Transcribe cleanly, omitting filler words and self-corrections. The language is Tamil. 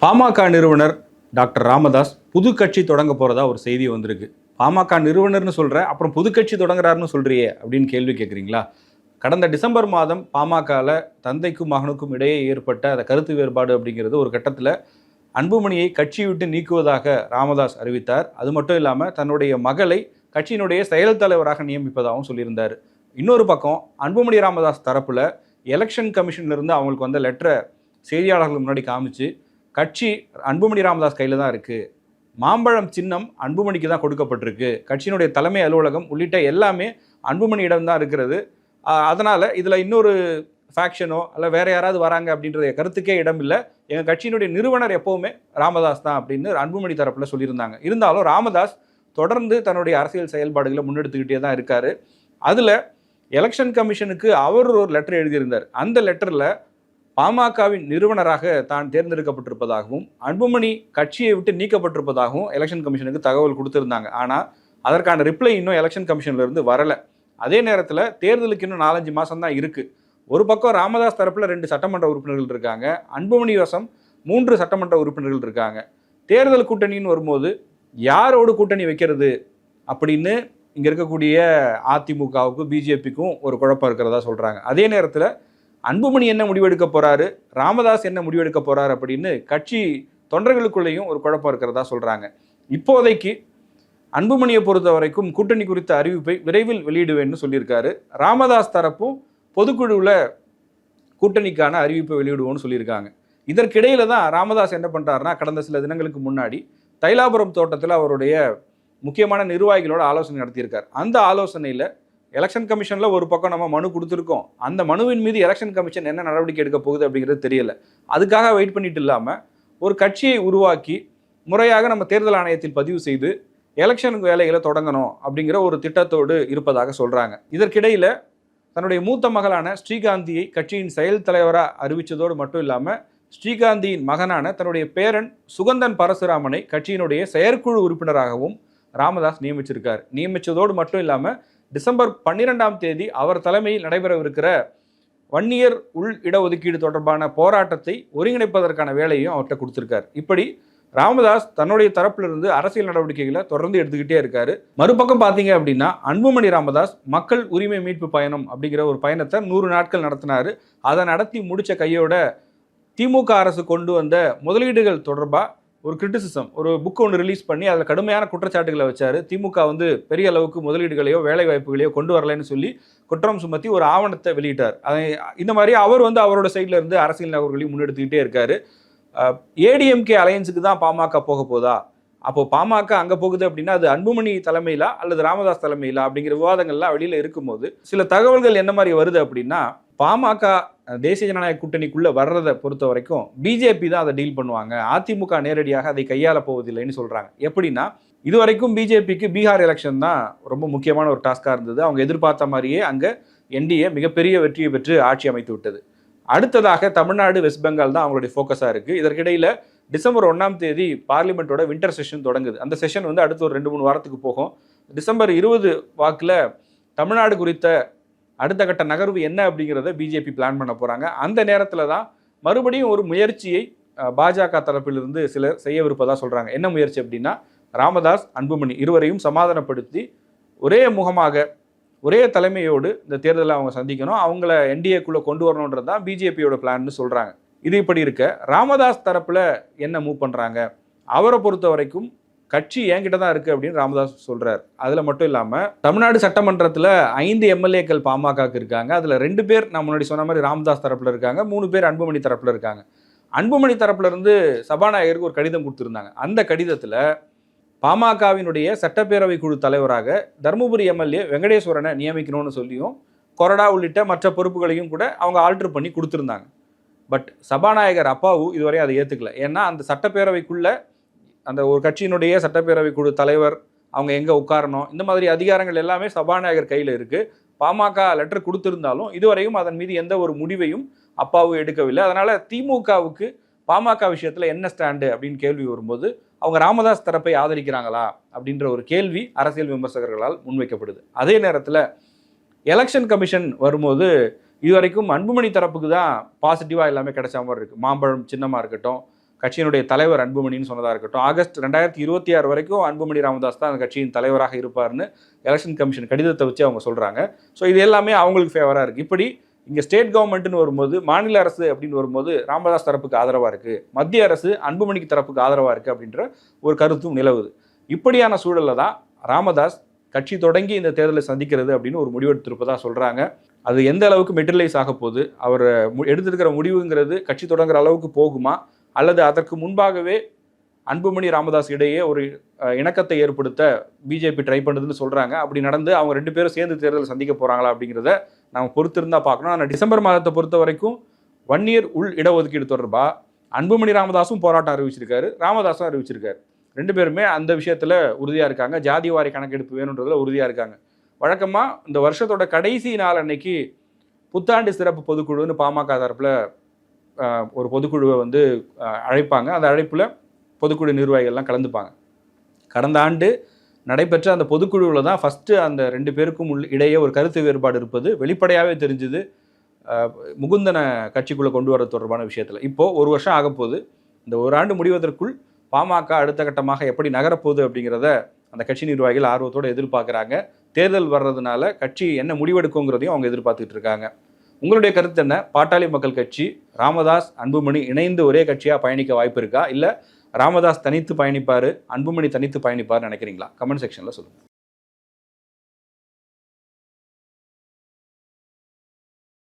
பாமக நிறுவனர் டாக்டர் ராமதாஸ் புது கட்சி தொடங்க போறதா ஒரு செய்தி வந்திருக்கு. பாமக நிறுவனர்னு சொல்ற, அப்புறம் புது கட்சி தொடங்குறாருன்னு சொல்றியே அப்படின்னு கேள்வி கேட்குறீங்களா? கடந்த டிசம்பர் மாதம் பாமகவில் தந்தைக்கும் மகனுக்கும் இடையே ஏற்பட்ட அந்த கருத்து வேறுபாடு அப்படிங்கிறது ஒரு கட்டத்தில் அன்புமணியை கட்சியை விட்டு நீக்குவதாக ராமதாஸ் அறிவித்தார். அது மட்டும் இல்லாமல் தன்னுடைய மகளை கட்சியினுடைய செயல் தலைவராக நியமிப்பதாகவும் சொல்லியிருந்தார். இன்னொரு பக்கம் அன்புமணி ராமதாஸ் தரப்புல எலெக்ஷன் கமிஷன்லேருந்து அவங்களுக்கு வந்த லெட்டரை செய்தியாளர்கள் முன்னாடி காமிச்சு, கட்சி அன்புமணி ராமதாஸ் கையில் தான் இருக்குது, மாம்பழம் சின்னம் அன்புமணிக்கு தான் கொடுக்கப்பட்டிருக்கு, கட்சியினுடைய தலைமை அலுவலகம் உள்ளிட்ட எல்லாமே அன்புமணியிடம் தான் இருக்கிறது, அதனால் இதில் இன்னொரு ஃபேக்ஷனோ இல்லை வேறு யாராவது வராங்க அப்படின்ற கருத்துக்கே இடம் இல்லை, எங்கள் கட்சியினுடைய நிறுவனர் எப்போவுமே ராமதாஸ் தான் அப்படின்னு அன்புமணி தரப்பில் சொல்லியிருந்தாங்க. இருந்தாலும் ராமதாஸ் தொடர்ந்து தன்னுடைய அரசியல் செயல்பாடுகளை முன்னெடுத்துக்கிட்டே தான் இருக்கார். அதில் எலெக்ஷன் கமிஷனுக்கு அவர் ஒரு லெட்டர் எழுதியிருந்தார். அந்த லெட்டரில் பாமகவின் நிறுவனராக தான் தேர்ந்தெடுக்கப்பட்டிருப்பதாகவும் அன்புமணி கட்சியை விட்டு நீக்கப்பட்டிருப்பதாகவும் எலெக்ஷன் கமிஷனுக்கு தகவல் கொடுத்திருந்தாங்க. ஆனால் அதற்கான ரிப்ளை இன்னும் எலெக்ஷன் கமிஷன்லேருந்து வரலை. அதே நேரத்தில் தேர்தலுக்கு இன்னும் 4-5 மாதம் தான் இருக்குது. ஒரு பக்கம் ராமதாஸ் தரப்பில் 2 சட்டமன்ற உறுப்பினர்கள் இருக்காங்க, அன்புமணி வசம் 3 சட்டமன்ற உறுப்பினர்கள் இருக்காங்க. தேர்தல் கூட்டணின்னு வரும்போது யாரோடு கூட்டணி வைக்கிறது அப்படின்னு இங்கே இருக்கக்கூடிய அதிமுகவுக்கு பிஜேபிக்கும் ஒரு குழப்பம் இருக்கிறதா சொல்கிறாங்க. அதே நேரத்தில் அன்புமணி என்ன முடிவெடுக்க போறாரு, ராமதாஸ் என்ன முடிவெடுக்க போறாரு அப்படின்னு கட்சி தொண்டர்களுக்குள்ளேயும் ஒரு குழப்பம் இருக்கிறதா சொல்றாங்க. இப்போதைக்கு அன்புமணியை பொறுத்த வரைக்கும் கூட்டணி குறித்த அறிவிப்பை விரைவில் வெளியிடுவேன்னு சொல்லியிருக்காரு. ராமதாஸ் தரப்பும் பொதுக்குழுவில் கூட்டணிக்கான அறிவிப்பை வெளியிடுவோம்னு சொல்லியிருக்காங்க. இதற்கிடையில தான் ராமதாஸ் என்ன பண்றாருன்னா, கடந்த சில தினங்களுக்கு முன்னாடி தைலாபுரம் தோட்டத்தில் அவருடைய முக்கியமான நிர்வாகிகளோட ஆலோசனை நடத்தியிருக்கார். அந்த ஆலோசனையில் எலெக்ஷன் கமிஷனில் ஒரு பக்கம் நம்ம மனு கொடுத்துருக்கோம், அந்த மனுவின் மீது எலெக்ஷன் கமிஷன் என்ன நடவடிக்கை எடுக்க போகுது அப்படிங்கிறது தெரியல. அதுக்காக வெயிட் பண்ணிட்டு இல்லாமல் ஒரு கட்சியை உருவாக்கி முறையாக நம்ம தேர்தல் ஆணையத்தில் பதிவு செய்து எலெக்ஷனுக்கு வேலைகளை தொடங்கணும் அப்படிங்கிற ஒரு திட்டத்தோடு இருப்பதாக சொல்கிறாங்க. இதற்கிடையில் தன்னுடைய மூத்த மகளான ஸ்ரீகாந்தியை கட்சியின் செயல் தலைவராக அறிவித்ததோடு மட்டும் இல்லாமல் ஸ்ரீகாந்தியின் மகனான தன்னுடைய பேரன் சுகந்தன் பரசுராமனை கட்சியினுடைய செயற்குழு உறுப்பினராகவும் ராமதாஸ் நியமிச்சிருக்கார். நியமித்ததோடு மட்டும் இல்லாமல் டிசம்பர் 12ஆம் தேதி அவர் தலைமையில் நடைபெறவிருக்கிற வன்னியர் உள் இடஒதுக்கீடு தொடர்பான போராட்டத்தை ஒருங்கிணைப்பதற்கான வேலையும் அவர்கிட்ட கொடுத்துருக்கார். இப்படி ராமதாஸ் தன்னுடைய தரப்பிலிருந்து அரசியல் நடவடிக்கைகளை தொடர்ந்து எடுத்துக்கிட்டே இருக்காரு. மறுபக்கம் பார்த்தீங்க அப்படின்னா அன்புமணி ராமதாஸ் மக்கள் உரிமை மீட்பு பயணம் அப்படிங்கிற ஒரு பயணத்தை 100 நாட்கள் நடத்தினார். அதை நடத்தி முடித்த கையோட திமுக அரசு கொண்டு வந்த முதலீடுகள் தொடர்பாக ஒரு கிரிட்டிசிசம், ஒரு புக் ஒன்று ரிலீஸ் பண்ணி அதில் கடுமையான குற்றச்சாட்டுகளை வச்சார். திமுக பெரிய அளவுக்கு முதலீடுகளையோ வேலை வாய்ப்புகளையோ கொண்டு வரலைன்னு சொல்லி குற்றம் சுமத்தி ஒரு ஆவணத்தை வெளியிட்டார். அதை இந்த மாதிரி அவர் அவரோட சைடில் இருந்து அரசியல் நகர்களையும் முன்னெடுத்துக்கிட்டே இருக்காரு. ஏடிஎம்கே அலையன்ஸுக்கு தான் பாமக போக போதா, அப்போ பாமக அங்கே போகுது அப்படின்னா அது அன்புமணி தலைமையிலா அல்லது ராமதாஸ் தலைமையிலா அப்படிங்கிற விவாதங்கள்லாம் வெளியில் இருக்கும்போது சில தகவல்கள் என்ன மாதிரி வருது அப்படின்னா, பாமக தேசிய ஜனநாயக கூட்டணிக்குள்ளே வர்றதை பொறுத்த வரைக்கும் பிஜேபி தான் அதை டீல் பண்ணுவாங்க, அதிமுக நேரடியாக அதை கையாள போவதில்லைன்னு சொல்கிறாங்க. எப்படின்னா, இதுவரைக்கும் பிஜேபிக்கு பீகார் எலெக்ஷன் தான் ரொம்ப முக்கியமான ஒரு டாஸ்காக இருந்தது. அவங்க எதிர்பார்த்த மாதிரியே அங்கே என்டிஏ மிகப்பெரிய வெற்றியை பெற்று ஆட்சி அமைத்து விட்டது. அடுத்ததாக தமிழ்நாடு, வெஸ்ட் பெங்கால் தான் அவங்களுடைய ஃபோக்கஸாக இருக்குது. இதற்கிடையில் டிசம்பர் 1ஆம் தேதி பார்லிமெண்ட்டோட வின்டர் செஷன் தொடங்குது. அந்த செஷன் அடுத்த ஒரு 2-3 வாரத்துக்கு போகும். டிசம்பர் 20 வாக்கில் தமிழ்நாடு குறித்த அடுத்த கட்ட நகர்வு என்ன அப்படிங்கிறத பிஜேபி பிளான் பண்ண போகிறாங்க. அந்த நேரத்தில் தான் மறுபடியும் ஒரு முயற்சியை பாஜக தரப்பிலிருந்து சிலர் செய்யவிருப்பதாக சொல்கிறாங்க. என்ன முயற்சி அப்படின்னா, ராமதாஸ், அன்புமணி இருவரையும் சமாதானப்படுத்தி ஒரே முகமாக ஒரே தலைமையோடு இந்த தேர்தலை அவங்க சந்திக்கணும், அவங்கள என்டிஏக்குள்ளே கொண்டு வரணுன்றது தான் பிஜேபியோட பிளான்னு சொல்கிறாங்க. இது இப்படி இருக்க ராமதாஸ் தரப்பில் என்ன மூவ் பண்ணுறாங்க, அவரை பொறுத்த வரைக்கும் கட்சி என்கிட்ட தான் இருக்குது அப்படின்னு ராமதாஸ் சொல்கிறார். அதில் மட்டும் இல்லாமல் தமிழ்நாடு சட்டமன்றத்தில் 5 எம்எல்ஏக்கள் பாமகவுக்கு இருக்காங்க. அதில் 2 பேர் நான் முன்னாடி சொன்ன மாதிரி ராமதாஸ் தரப்பில் இருக்காங்க, 3 பேர் அன்புமணி தரப்பில் இருக்காங்க. அன்புமணி தரப்புல இருந்து சபாநாயகருக்கு ஒரு கடிதம் கொடுத்துருந்தாங்க. அந்த கடிதத்தில் பாமகவினுடைய சட்டப்பேரவை குழு தலைவராக தருமபுரி எம்எல்ஏ வெங்கடேஸ்வரனை நியமிக்கணும்னு சொல்லியும் கொறடா உள்ளிட்ட மற்ற பொறுப்புகளையும் கூட அவங்க ஆல்டர் பண்ணி கொடுத்துருந்தாங்க. பட் சபாநாயகர் அப்பாவு இதுவரை அதை ஏற்றுக்கல. ஏன்னா அந்த சட்டப்பேரவைக்குள்ள அந்த ஒரு கட்சியினுடைய சட்டப்பேரவை குழு தலைவர் அவங்க எங்கே உட்காரணும், இந்த மாதிரி அதிகாரங்கள் எல்லாமே சபாநாயகர் கையில் இருக்குது. பாமக லெட்டர் கொடுத்துருந்தாலும் இதுவரையும் அதன் மீது எந்த ஒரு முடிவையும் அப்பாவு எடுக்கவில்லை. அதனால் திமுகவுக்கு பாமக விஷயத்தில் என்ன ஸ்டாண்டு அப்படின்னு கேள்வி வரும்போது அவங்க ராமதாஸ் தரப்பை ஆதரிக்கிறாங்களா அப்படின்ற ஒரு கேள்வி அரசியல் விமர்சகர்களால் முன்வைக்கப்படுது. அதே நேரத்தில் எலெக்ஷன் கமிஷன் வரும்போது இதுவரைக்கும் அன்புமணி தரப்புக்கு தான் பாசிட்டிவாக எல்லாமே கிடைச்ச மாதிரி இருக்குது. மாம்பழம் சின்னமாக இருக்கட்டும், கட்சியினுடைய தலைவர் அன்புமணின்னு சொன்னதாக இருக்கட்டும், ஆகஸ்ட் 2026 வரைக்கும் அன்புமணி ராமதாஸ் தான் அந்த கட்சியின் தலைவராக இருப்பார்னு எலெக்ஷன் கமிஷன் கடிதத்தை வச்சு அவங்க சொல்கிறாங்க. ஸோ இது எல்லாமே அவங்களுக்கு ஃபேவராக இருக்குது. இப்படி இங்கே ஸ்டேட் கவர்மெண்ட்டுன்னு வரும்போது, மாநில அரசு அப்படின்னு வரும்போது ராமதாஸ் தரப்புக்கு ஆதரவாக இருக்குது, மத்திய அரசு அன்புமணிக்கு தரப்புக்கு ஆதரவாக இருக்குது அப்படின்ற ஒரு கருத்தும் நிலவுது. இப்படியான சூழலில் தான் ராமதாஸ் கட்சி தொடங்கி இந்த தேர்தலை சந்திக்கிறது அப்படின்னு ஒரு முடிவெடுத்திருப்பதாக சொல்கிறாங்க. அது எந்த அளவுக்கு மெட்டீரியலைஸ் ஆக போகுது, அவர் எடுத்திருக்கிற முடிவுங்கிறது கட்சி தொடங்குற அளவுக்கு போகுமா, அல்லது அதற்கு முன்பாகவே அன்புமணி ராமதாஸ் இடையே ஒரு இணக்கத்தை ஏற்படுத்த பிஜேபி ட்ரை பண்ணுதுன்னு சொல்கிறாங்க. அப்படி நடந்து அவங்க 2 பேரும் சேர்ந்து தேர்தல் சந்திக்க போகிறாங்களா அப்படிங்கிறத நம்ம பொறுத்திருந்தா பார்க்கணும். ஆனால் டிசம்பர் மாதத்தை பொறுத்த வரைக்கும் 1 இயர் உள் இடஒதுக்கீடு தொடர்பாக அன்புமணி ராமதாஸும் போராட்டம் அறிவிச்சிருக்காரு, ராமதாஸும் அறிவிச்சிருக்காரு. 2 பேருமே அந்த விஷயத்தில் உறுதியாக இருக்காங்க. ஜாதி வாரி கணக்கெடுப்பு வேணுன்றதுல உறுதியாக இருக்காங்க. வழக்கமாக இந்த வருஷத்தோட கடைசி நாள் அன்னைக்கு புத்தாண்டு சிறப்பு பொதுக்குழுன்னு பாமக தரப்பில் ஒரு பொதுக்குழுவை வந்து அழைப்பாங்க. அந்த அழைப்பில் பொதுக்குழு நிர்வாகிகள்லாம் கலந்துப்பாங்க. கடந்த ஆண்டு நடைபெற்ற அந்த பொதுக்குழுவில் தான் ஃபஸ்ட்டு அந்த 2 பேருக்கும் இடையே ஒரு கருத்து வேறுபாடு இருப்பது வெளிப்படையாகவே தெரிஞ்சுது, முகுந்தனை கட்சிக்குள்ளே கொண்டு வர தொடர்பான விஷயத்தில். இப்போது 1 வருஷம் ஆகப்போகுது. இந்த 1 ஆண்டு முடிவதற்குள் பாமக அடுத்த கட்டமாக எப்படி நகரப்போகுது அப்படிங்கிறத அந்த கட்சி நிர்வாகிகள் ஆர்வத்தோடு எதிர்பார்க்குறாங்க. தேர்தல் வர்றதுனால கட்சி என்ன முடிவெடுக்குங்கிறதையும் அவங்க எதிர்பார்த்துட்டு இருக்காங்க. உங்களுடைய கருத்து என்ன? பாட்டாளி மக்கள் கட்சி ராமதாஸ் அன்புமணி இணைந்து ஒரே கட்சியாக பயணிக்க வாய்ப்பு இருக்கா, இல்லை ராமதாஸ் தனித்து பயணிப்பார், அன்புமணி தனித்து பயணிப்பார்னு நினைக்கிறீங்களா? கமெண்ட் செக்ஷனில் சொல்லுங்கள்.